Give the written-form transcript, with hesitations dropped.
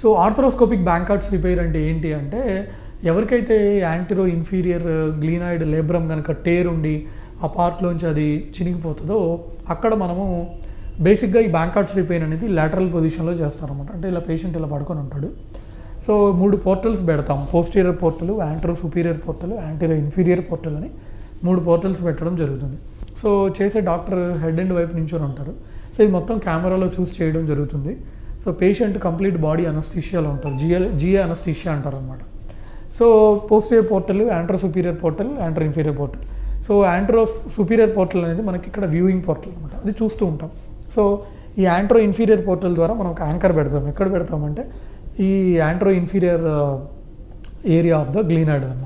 So arthroscopic బ్యాంకార్ట్స్ repair అంటే ఏంటి అంటే, ఎవరికైతే యాంటీరో ఇన్ఫీరియర్ గ్లీనాయిడ్ లేబ్రమ్ కనుక టేర్ ఉండి ఆ పార్ట్లోంచి అది చినిగిపోతుందో అక్కడ మనము బేసిక్గా ఈ బ్యాంకార్ట్స్ రిపేర్ అనేది లాటరల్ పొజిషన్లో చేస్తారన్నమాట. అంటే ఇలా పేషెంట్ ఇలా పడుకొని ఉంటాడు. సో 3 పోర్టల్స్ పెడతాం. Posterior portal, anterosuperior portal, anteroinferior portal అని 3 పోర్టల్స్ పెట్టడం జరుగుతుంది. సో చేసే డాక్టర్ హెడ్ అండ్ వైపు నించొని ఉంటారు. సో ఇది మొత్తం కెమెరాలో చూసి చేయడం జరుగుతుంది. సో పేషెంట్ కంప్లీట్ బాడీ అనస్థీషియాలో ఉంటారు. జిఏ అనస్థీషియా అంటారు అనమాట. So posterior portal, anterosuperior portal, anteroinferior portal. So anterosuperior portal అనేది మనకి ఇక్కడ వ్యూయింగ్ పోర్టల్ అనమాట. అది చూస్తూ ఉంటాం. సో ఈ యాంట్రో ఇన్ఫీరియర్ పోర్టల్ ద్వారా మనం ఒక యాంకర్ పెడతాం. ఎక్కడ పెడతామంటే ఈ anteroinferior area of the glenoid అనమాట.